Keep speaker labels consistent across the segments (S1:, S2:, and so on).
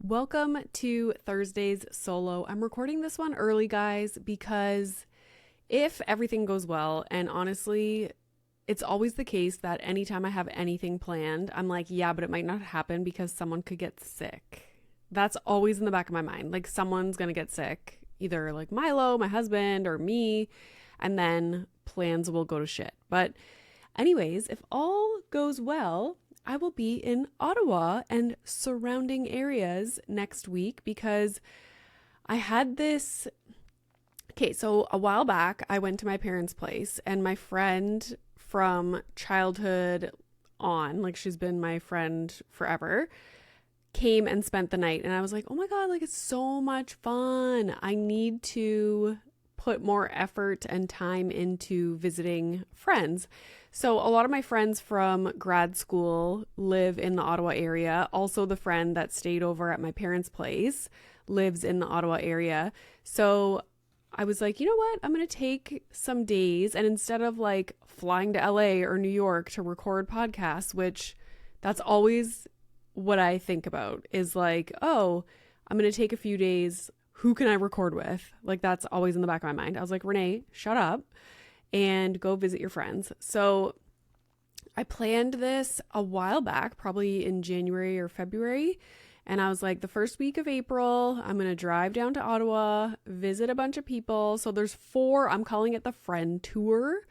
S1: Welcome to Thursday's solo. I'm recording this one early, guys, because if everything goes well, and honestly, it's always the case that anytime I have anything planned, I'm like, yeah, but it might not happen because someone could get sick. That's always in the back of my mind. Like, someone's going to get sick, either like Milo, my husband, or me, and then plans will go to shit. But, anyways, if all goes well, I will be in Ottawa and surrounding areas next week because I had this. Okay, so a while back, I went to my parents' place, and my friend from childhood on, like she's been my friend forever, came and spent the night. And I was like, oh my God, like it's so much fun. I need to put more effort and time into visiting friends. So a lot of my friends from grad school live in the Ottawa area. Also, the friend that stayed over at my parents' place lives in the Ottawa area. So I was like, you know what? I'm going to take some days, and instead of like flying to LA or New York to record podcasts, which that's always what I think about, is like, oh, I'm going to take a few days. Who can I record with? Like, that's always in the back of my mind. I was like, Renee, shut up and go visit your friends. So I planned this a while back, probably in January or February. And I was like, the first week of April, I'm going to drive down to Ottawa, visit a bunch of people. So there's I'm calling it the friend tour.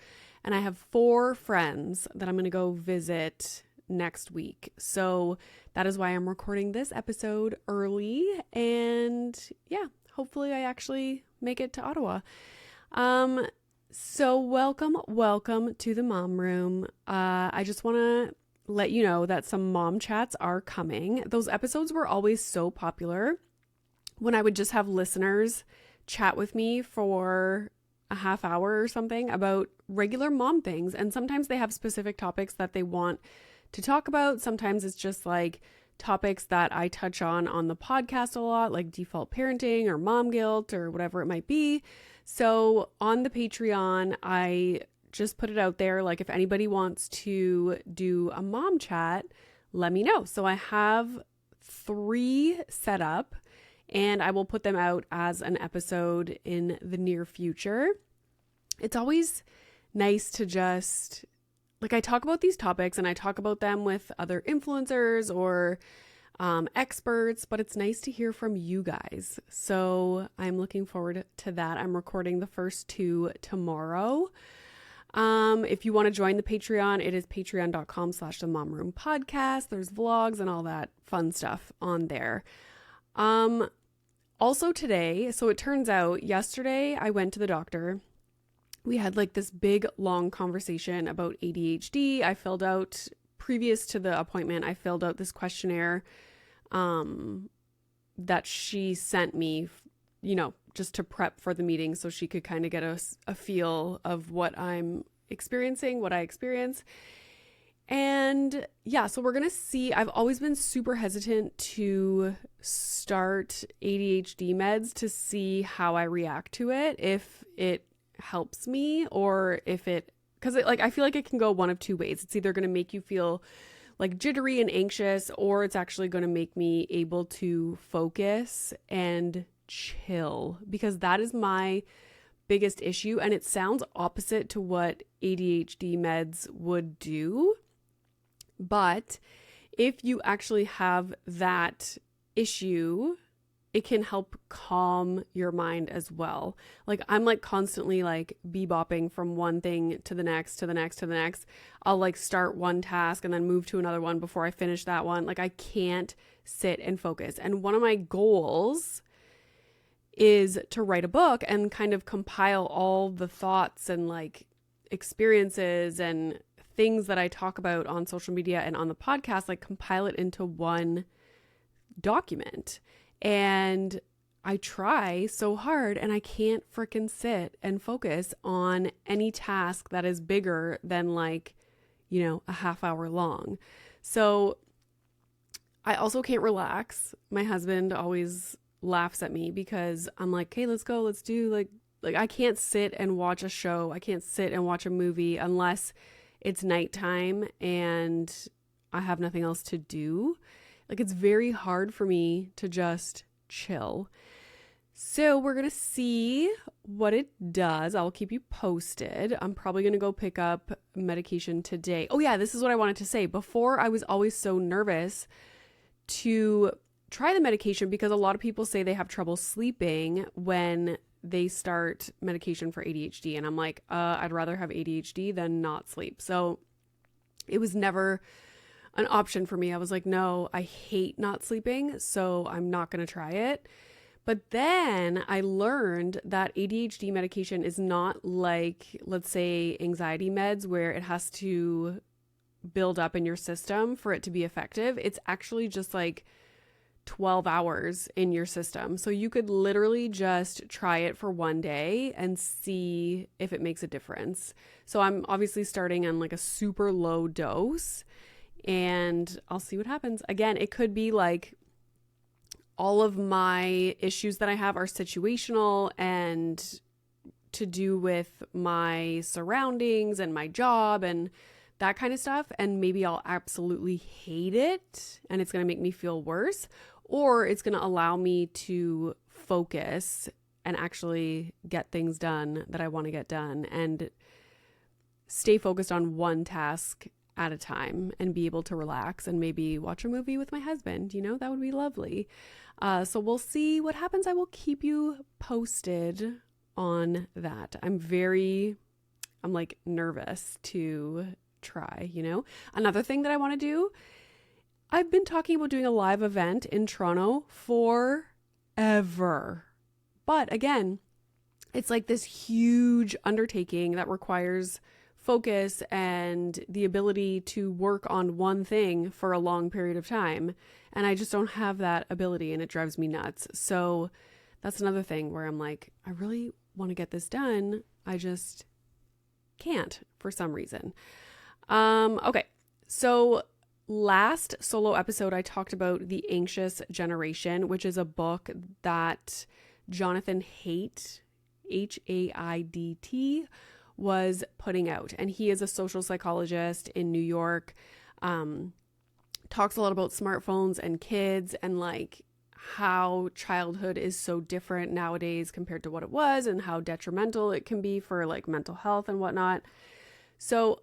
S1: And I have 4 friends that I'm going to go visit next week. So that is why I'm recording this episode early. And yeah, hopefully I actually make it to Ottawa. So welcome to the mom room. I just want to let you know that some mom chats are coming. Those episodes were always so popular when I would just have listeners chat with me for a half hour or something about regular mom things. And sometimes they have specific topics that they want to talk about. Sometimes it's just like topics that I touch on the podcast a lot, like default parenting or mom guilt or whatever it might be. So on the Patreon, I just put it out there. Like, if anybody wants to do a mom chat, let me know. So I have 3 set up, and I will put them out as an episode in the near future. It's always nice to just, like, I talk about these topics and I talk about them with other influencers or experts, but it's nice to hear from you guys. So I'm looking forward to that. I'm recording the first 2 tomorrow. If you want to join the Patreon, it is patreon.com/themomroompodcast. There's vlogs and all that fun stuff on there. Also today, so it turns out yesterday I went to the doctor. We had like this big long conversation about ADHD. I filled out, previous to the appointment, I filled out this questionnaire that she sent me, just to prep for the meeting so she could kind of get a feel of what I'm experiencing, what I experience. And yeah, so we're going to see. I've always been super hesitant to start ADHD meds to see how I react to it, if it helps me or if it, because I feel like it can go one of 2 ways. It's either going to make you feel like jittery and anxious, or it's actually going to make me able to focus and chill, because that is my biggest issue. And it sounds opposite to what ADHD meds would do. But if you actually have that issue, it can help calm your mind as well. Like, I'm like constantly like bebopping from one thing to the next, to the next, to the next. I'll like start one task and then move to another one before I finish that one. Like, I can't sit and focus. And one of my goals is to write a book and kind of compile all the thoughts and like experiences and things that I talk about on social media and on the podcast, like compile it into one document. And I try so hard and I can't freaking sit and focus on any task that is bigger than like, a half hour long. So I also can't relax. My husband always laughs at me because I'm like, okay, let's go. Let's do like I can't sit and watch a show. I can't sit and watch a movie unless it's nighttime and I have nothing else to do. Like, it's very hard for me to just chill. So we're going to see what it does. I'll keep you posted. I'm probably going to go pick up medication today. Oh yeah, this is what I wanted to say. Before, I was always so nervous to try the medication because a lot of people say they have trouble sleeping when they start medication for ADHD. And I'm like, I'd rather have ADHD than not sleep. So it was never an option for me. I was like, no, I hate not sleeping, so I'm not going to try it. But then I learned that ADHD medication is not like, let's say, anxiety meds where it has to build up in your system for it to be effective. It's actually just like 12 hours in your system. So you could literally just try it for one day and see if it makes a difference. So I'm obviously starting on like a super low dose and I'll see what happens. Again, it could be like all of my issues that I have are situational and to do with my surroundings and my job and that kind of stuff. And maybe I'll absolutely hate it and it's going to make me feel worse, or it's going to allow me to focus and actually get things done that I want to get done and stay focused on one task at a time and be able to relax and maybe watch a movie with my husband. You know, that would be lovely. So we'll see what happens. I will keep you posted on that. I'm like nervous to try, you know. Another thing that I want to do, I've been talking about doing a live event in Toronto forever. But again, it's like this huge undertaking that requires focus and the ability to work on one thing for a long period of time. And I just don't have that ability and it drives me nuts. So that's another thing where I'm like, I really want to get this done. I just can't for some reason. Okay. So last solo episode, I talked about The Anxious Generation, which is a book that Jonathan Haidt, Haidt, was putting out. And he is a social psychologist in New York, talks a lot about smartphones and kids and like how childhood is so different nowadays compared to what it was and how detrimental it can be for like mental health and whatnot. So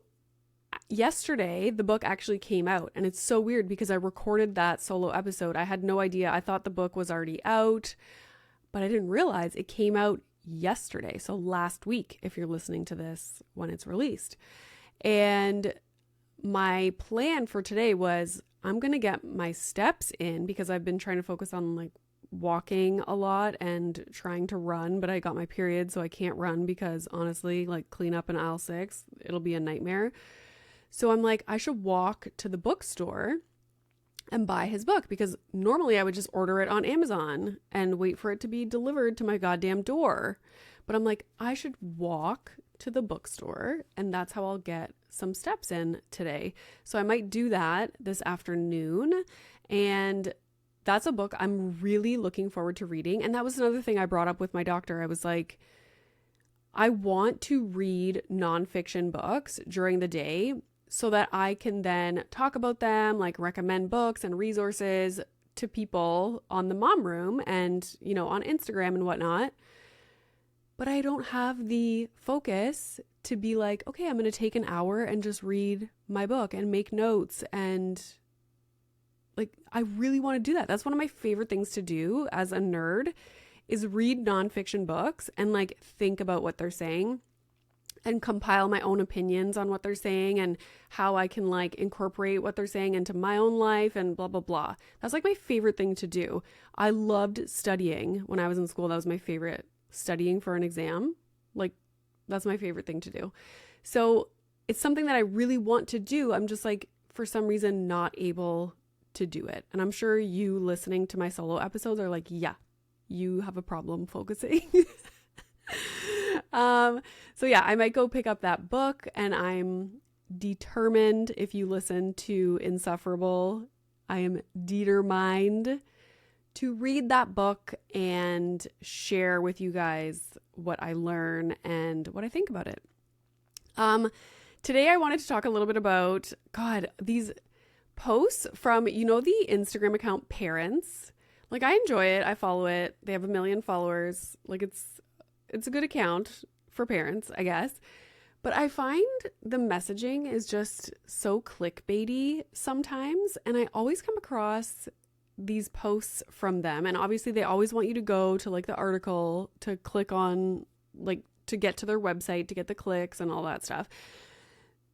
S1: yesterday, the book actually came out and it's so weird because I recorded that solo episode. I had no idea. I thought the book was already out, but I didn't realize it came out yesterday. So last week, if you're listening to this when it's released. And my plan for today was I'm going to get my steps in because I've been trying to focus on like walking a lot and trying to run, but I got my period, so I can't run because honestly, like clean up in aisle 6, it'll be a nightmare. So I'm like, I should walk to the bookstore and buy his book because normally I would just order it on Amazon and wait for it to be delivered to my goddamn door. But I'm like, I should walk to the bookstore and that's how I'll get some steps in today. So I might do that this afternoon. And that's a book I'm really looking forward to reading. And that was another thing I brought up with my doctor. I was like, I want to read nonfiction books during the day so that I can then talk about them, like recommend books and resources to people on the mom room and, you know, on Instagram and whatnot. But I don't have the focus to be like, okay, I'm going to take an hour and just read my book and make notes. And like, I really want to do that. That's one of my favorite things to do as a nerd is read nonfiction books and like think about what they're saying and compile my own opinions on what they're saying and how I can like incorporate what they're saying into my own life and blah, blah, blah. That's like my favorite thing to do. I loved studying when I was in school. That was my favorite, studying for an exam. Like that's my favorite thing to do. So it's something that I really want to do. I'm just like, for some reason, not able to do it. And I'm sure you listening to my solo episodes are like, yeah, you have a problem focusing. So yeah, I might go pick up that book and I'm determined. If you listen to Insufferable, I am determined to read that book and share with you guys what I learn and what I think about it. Today I wanted to talk a little bit about, God, these posts from, you know, the Instagram account Parents. Like, I enjoy it. I follow it. They have 1 million followers. Like, it's a good account for parents, I guess. But I find the messaging is just so clickbaity sometimes. And I always come across these posts from them. And obviously they always want you to go to like the article to click on, like, to get to their website, to get the clicks and all that stuff.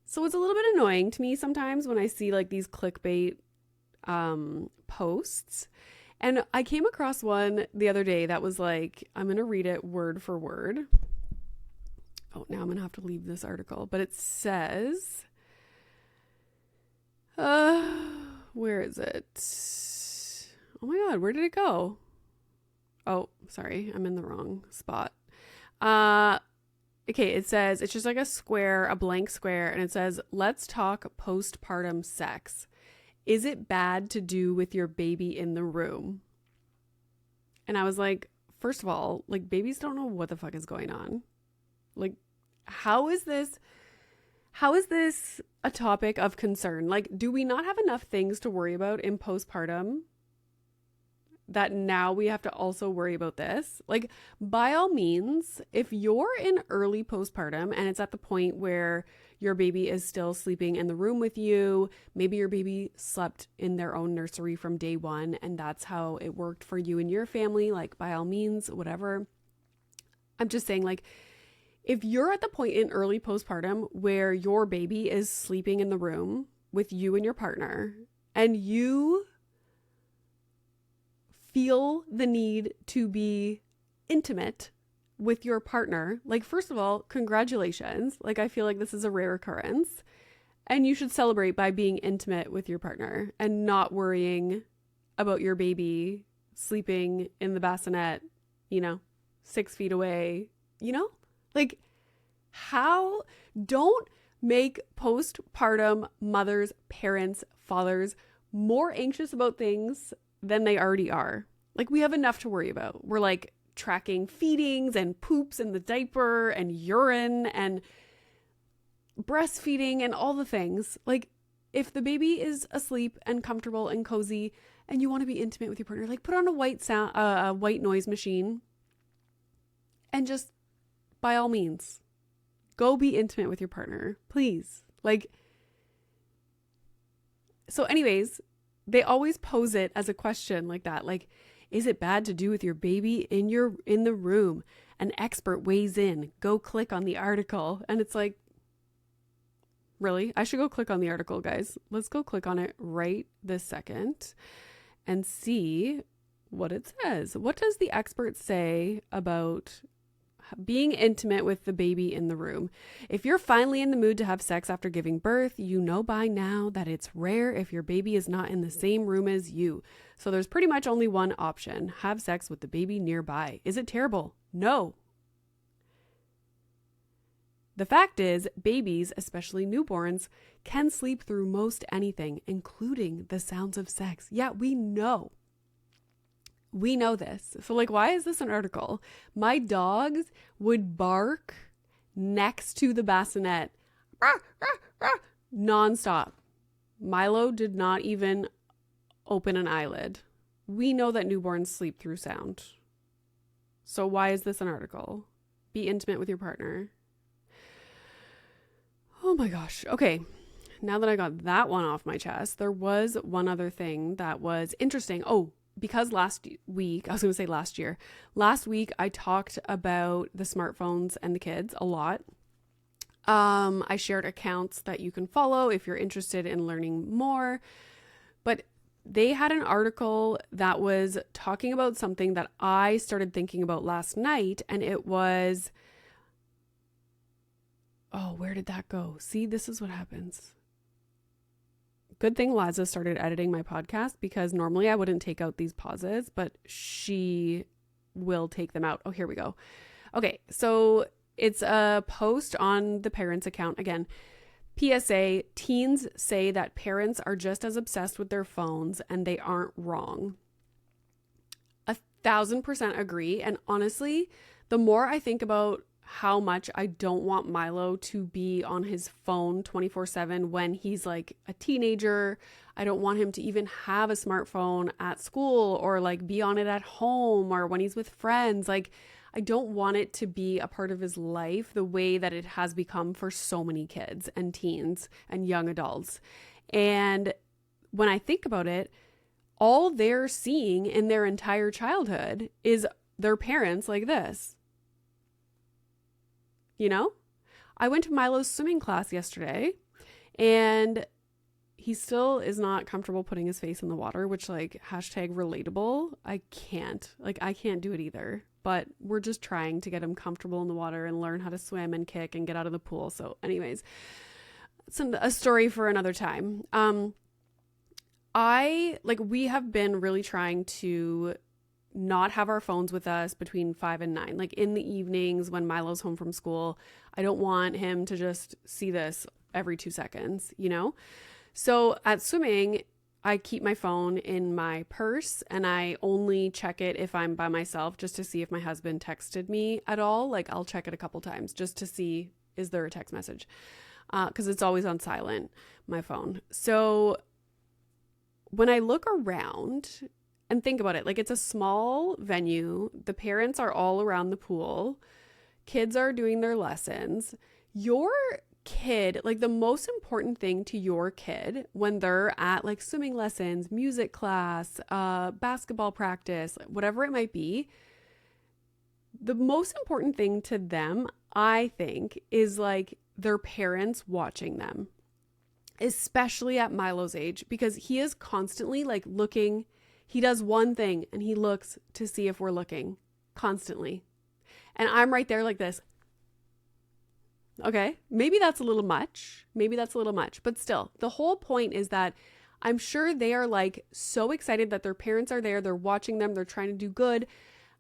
S1: So it's a little bit annoying to me sometimes when I see like these clickbait posts. And I came across one the other day that was like, I'm going to read it word for word. Oh, now I'm going to have to leave this article. But it says, where is it? Oh my God, where did it go? Oh, sorry, I'm in the wrong spot. Okay, it says, it's just like a square, a blank square, and it says, let's talk postpartum sex. Is it bad to do with your baby in the room? And I was like, first of all, like, babies don't know what the fuck is going on. Like, how is this a topic of concern? Like, do we not have enough things to worry about in postpartum that now we have to also worry about this? Like, by all means, if you're in early postpartum and it's at the point where your baby is still sleeping in the room with you, maybe your baby slept in their own nursery from day one and that's how it worked for you and your family, like, by all means, whatever. I'm just saying, like, if you're at the point in early postpartum where your baby is sleeping in the room with you and your partner and you feel the need to be intimate with your partner, like, first of all, congratulations. Like, I feel like this is a rare occurrence and you should celebrate by being intimate with your partner and not worrying about your baby sleeping in the bassinet, 6 feet away, like, how? Don't make postpartum mothers, parents, fathers more anxious about things than they already are. Like, we have enough to worry about. We're like tracking feedings and poops in the diaper and urine and breastfeeding and all the things. Like, if the baby is asleep and comfortable and cozy and you want to be intimate with your partner, like, put on a white noise machine and just, by all means, go be intimate with your partner, please. Like, so anyways, they always pose it as a question like that. Like, is it bad to do with your baby in the room? An expert weighs in. Go click on the article. And it's like, really? I should go click on the article, guys. Let's go click on it right this second and see what it says. What does the expert say about being intimate with the baby in the room? If you're finally in the mood to have sex after giving birth, you know by now that it's rare if your baby is not in the same room as you. So there's pretty much only one option: have sex with the baby nearby. Is it terrible? No. The fact is, babies, especially newborns, can sleep through most anything, including the sounds of sex. Yeah, we know. We know this. So, like, why is this an article? My dogs would bark next to the bassinet nonstop. Milo did not even open an eyelid. We know that newborns sleep through sound. So why is this an article? Be intimate with your partner. Oh my gosh. Okay. Now that I got that one off my chest, there was one other thing that was interesting. Oh, because last week I talked about the smartphones and the kids a lot. I shared accounts that you can follow if you're interested in learning more, but they had an article that was talking about something that I started thinking about last night, and it was, oh, where did that go? See, this is what happens. Good thing Liza started editing my podcast, because normally I wouldn't take out these pauses, but she will take them out. Oh, here we go. Okay, so it's a post on the parents' account. Again, PSA, teens say that parents are just as obsessed with their phones and they aren't wrong. 1,000% agree. And honestly, the more I think about how much I don't want Milo to be on his phone 24/7 when he's like a teenager. I don't want him to even have a smartphone at school or like be on it at home or when he's with friends. Like, I don't want it to be a part of his life the way that it has become for so many kids and teens and young adults. And when I think about it, all they're seeing in their entire childhood is their parents like this. You know, I went to Milo's swimming class yesterday and he still is not comfortable putting his face in the water, which like #relatable. I can't do it either, but we're just trying to get him comfortable in the water and learn how to swim and kick and get out of the pool. So anyways, it's a story for another time. We have been really trying to not have our phones with us between 5 and 9. Like in the evenings when Milo's home from school, I don't want him to just see this every 2 seconds, you know? So at swimming, I keep my phone in my purse and I only check it if I'm by myself just to see if my husband texted me at all. Like I'll check it a couple times just to see, is there a text message? Because it's always on silent, my phone. So when I look around and think about it, like it's a small venue. The parents are all around the pool. Kids are doing their lessons. Your kid, like the most important thing to your kid when they're at like swimming lessons, music class, basketball practice, whatever it might be, the most important thing to them, I think, is like their parents watching them, especially at Milo's age, because he is constantly like looking. He does one thing and he looks to see if we're looking constantly. And I'm right there like this. Okay, maybe that's a little much. But still, the whole point is that I'm sure they are like so excited that their parents are there. They're watching them. They're trying to do good.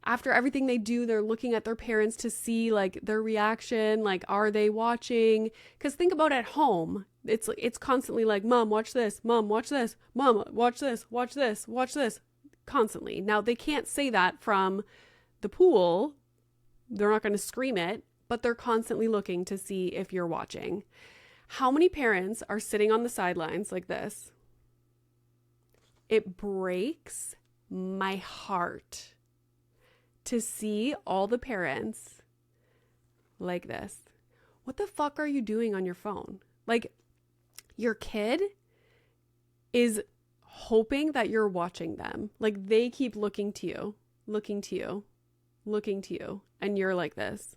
S1: After everything they do, they're looking at their parents to see like their reaction. Like, are they watching? Because think about at home. It's constantly like, Mom, watch this. Mom, watch this. Mom, watch this. Watch this. Watch this. Constantly. Now, they can't say that from the pool. They're not going to scream it, but they're constantly looking to see if you're watching. How many parents are sitting on the sidelines like this? It breaks my heart to see all the parents like this. What the fuck are you doing on your phone? Like, your kid is hoping that you're watching them. Like, they keep looking to you, and you're like this.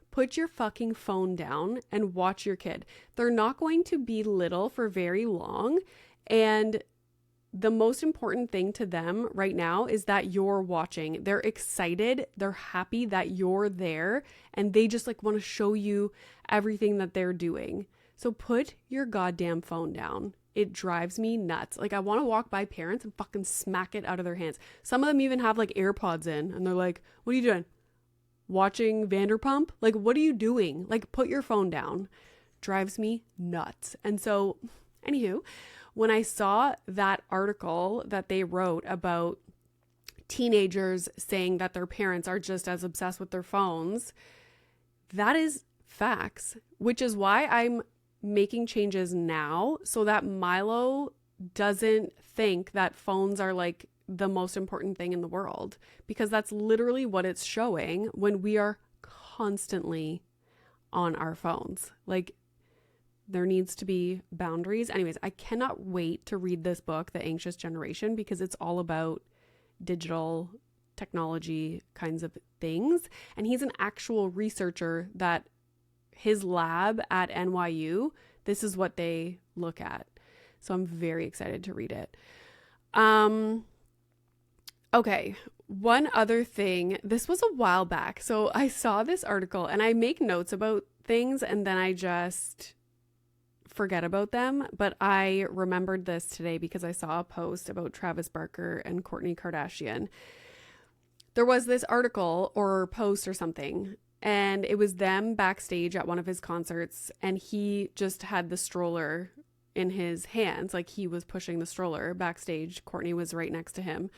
S1: Put your fucking phone down and watch your kid. They're not going to be little for very long, and the most important thing to them right now is that you're watching. They're excited. They're happy that you're there, and they just like want to show you everything that they're doing. So put your goddamn phone down. It drives me nuts. Like, I want to walk by parents and fucking smack it out of their hands. Some of them even have like AirPods in and they're like, what are you doing? Watching Vanderpump? Like, what are you doing? Like, put your phone down. Drives me nuts. And so, anywho, when I saw that article that they wrote about teenagers saying that their parents are just as obsessed with their phones, that is facts, which is why I'm making changes now so that Milo doesn't think that phones are like the most important thing in the world, because that's literally what it's showing when we are constantly on our phones. Like, there needs to be boundaries. Anyways, I cannot wait to read this book, The Anxious Generation, because it's all about digital technology kinds of things. And he's an actual researcher that his lab at NYU, this is what they look at. So I'm very excited to read it. Okay, one other thing. This was a while back. So I saw this article and I make notes about things and then I just forget about them. But I remembered this today because I saw a post about Travis Barker and Kourtney Kardashian. There was this article or post or something, and it was them backstage at one of his concerts, and he just had the stroller in his hands, like he was pushing the stroller backstage. Kourtney was right next to him.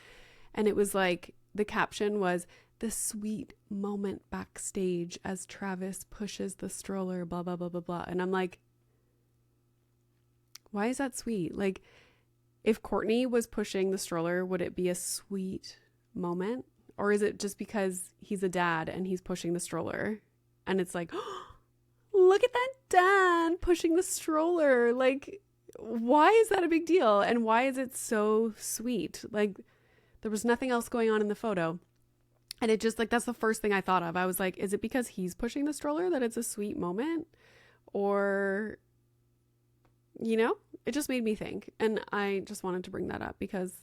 S1: And it was like, the caption was, the sweet moment backstage as Travis pushes the stroller, blah, blah, blah, blah, blah. And I'm like, why is that sweet? Like, if Courtney was pushing the stroller, would it be a sweet moment? Or is it just because he's a dad and he's pushing the stroller? And it's like, oh, look at that dad pushing the stroller. Like, why is that a big deal? And why is it so sweet? Like, there was nothing else going on in the photo. And it just, like, that's the first thing I thought of. I was like, is it because he's pushing the stroller that it's a sweet moment? Or, you know, it just made me think. And I just wanted to bring that up because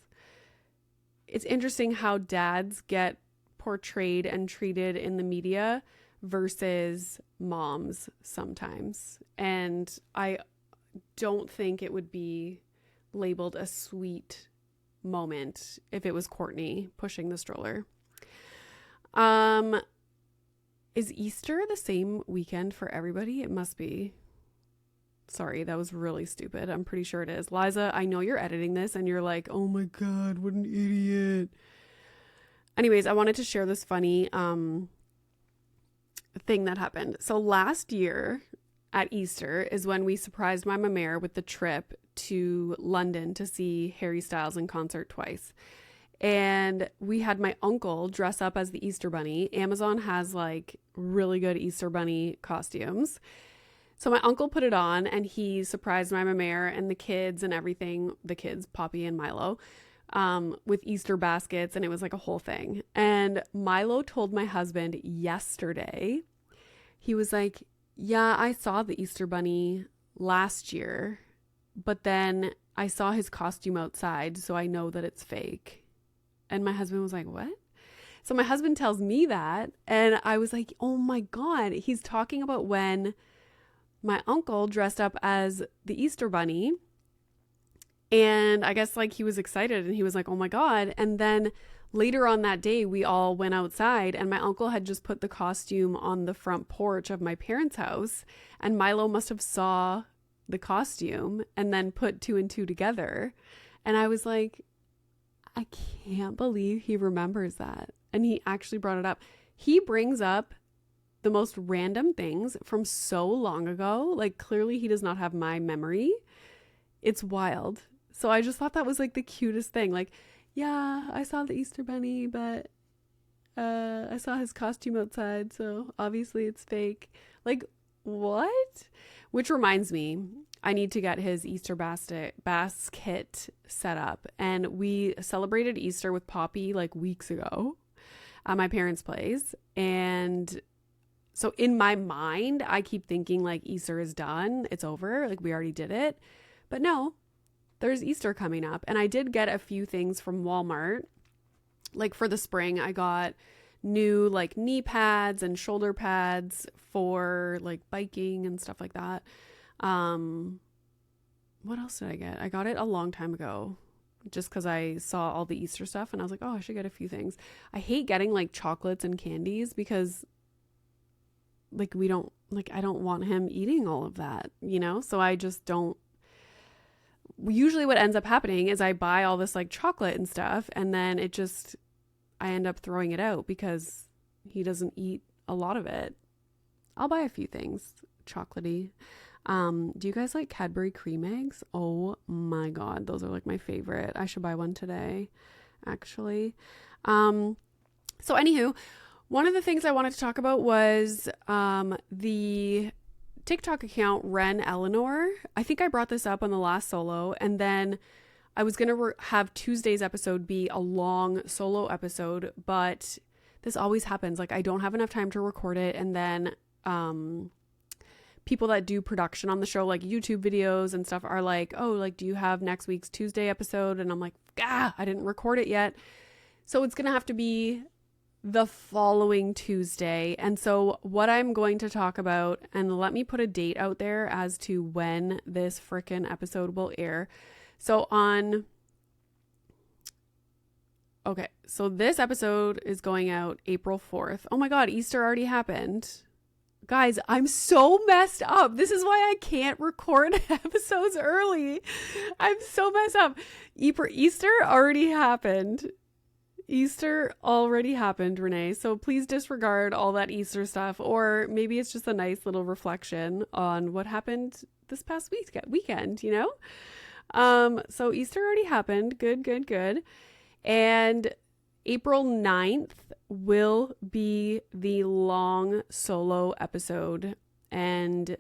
S1: it's interesting how dads get portrayed and treated in the media versus moms sometimes. And I don't think it would be labeled a sweet moment if it was Courtney pushing the stroller. Is Easter the same weekend for everybody? It must be. Sorry, that was really stupid. I'm pretty sure it is. Liza, I know you're editing this and you're like, oh my God, what an idiot. Anyways, I wanted to share this funny thing that happened. So last year at Easter is when we surprised my mare with the trip to London to see Harry Styles in concert twice. And we had my uncle dress up as the Easter Bunny. Amazon has like really good Easter Bunny costumes. So my uncle put it on and he surprised my mare and the kids and everything, the kids, Poppy and Milo, with Easter baskets. And it was like a whole thing. And Milo told my husband yesterday, he was like, yeah, I saw the Easter Bunny last year, but then I saw his costume outside, so I know that it's fake. And my husband was like, what? So my husband tells me that, and I was like, oh my God, he's talking about when my uncle dressed up as the Easter Bunny. And I guess like he was excited and he was like, oh my God. And then later on that day, we all went outside and my uncle had just put the costume on the front porch of my parents' house. And Milo must have saw the costume and then put two and two together. And I was like, I can't believe he remembers that. And he actually brought it up. He brings up the most random things from so long ago. Like clearly he does not have my memory. It's wild. So I just thought that was like the cutest thing. Like, yeah, I saw the Easter Bunny, but I saw his costume outside, so obviously it's fake. Like, what? Which reminds me, I need to get his Easter basket set up. And we celebrated Easter with Poppy like weeks ago at my parents' place. And so in my mind, I keep thinking like Easter is done. It's over. Like we already did it. But no, there's Easter coming up. And I did get a few things from Walmart. Like for the spring, I got new like knee pads and shoulder pads for like biking and stuff like that. What else did I get? I got it a long time ago just because I saw all the Easter stuff and I was like, oh, I should get a few things. I hate getting like chocolates and candies because like I don't want him eating all of that, you know? So I just don't. Usually what ends up happening is I buy all this like chocolate and stuff and then I end up throwing it out because he doesn't eat a lot of it. I'll buy a few things chocolatey. Do you guys like Cadbury cream eggs? Oh my God. Those are like my favorite. I should buy one today, actually. So anywho, one of the things I wanted to talk about was, the TikTok account Ren Eleanor. I think I brought this up on the last solo, and then I was going to have Tuesday's episode be a long solo episode, but this always happens. Like I don't have enough time to record it. And then, people that do production on the show, like YouTube videos and stuff are like, oh, like, do you have next week's Tuesday episode? And I'm like, I didn't record it yet. So it's going to have to be the following Tuesday. And so what I'm going to talk about, and let me put a date out there as to when this frickin' episode will air. So so this episode is going out April 4th. Oh my God, Easter already happened. Guys, I'm so messed up. This is why I can't record episodes early. I'm so messed up. Easter already happened. Easter already happened, Renee, so please disregard all that Easter stuff, or maybe it's just a nice little reflection on what happened this past weekend, you know? So Easter already happened. Good. And April 9th will be the long solo episode, and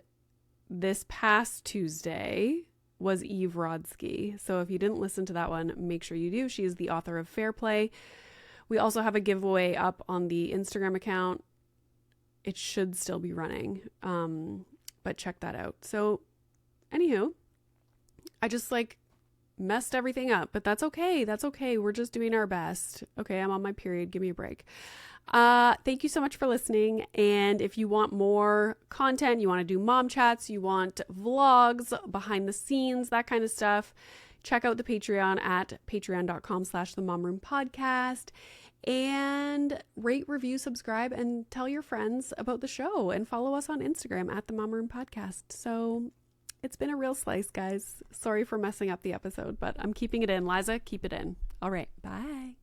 S1: this past Tuesday was Eve Rodsky. So if you didn't listen to that one, make sure you do. She is the author of Fair Play. We also have a giveaway up on the Instagram account. It should still be running, but check that out. So anywho, I just messed everything up, but that's okay. That's okay. We're just doing our best. Okay, I'm on my period. Give me a break. Thank you so much for listening. And if you want more content, you want to do mom chats, you want vlogs, behind the scenes, that kind of stuff, check out the Patreon at patreon.com/themomroompodcast, and rate, review, subscribe, and tell your friends about the show, and follow us on Instagram at the Mom Room Podcast. So it's been a real slice, guys. Sorry for messing up the episode, but I'm keeping it in. Liza, keep it in. All right. Bye.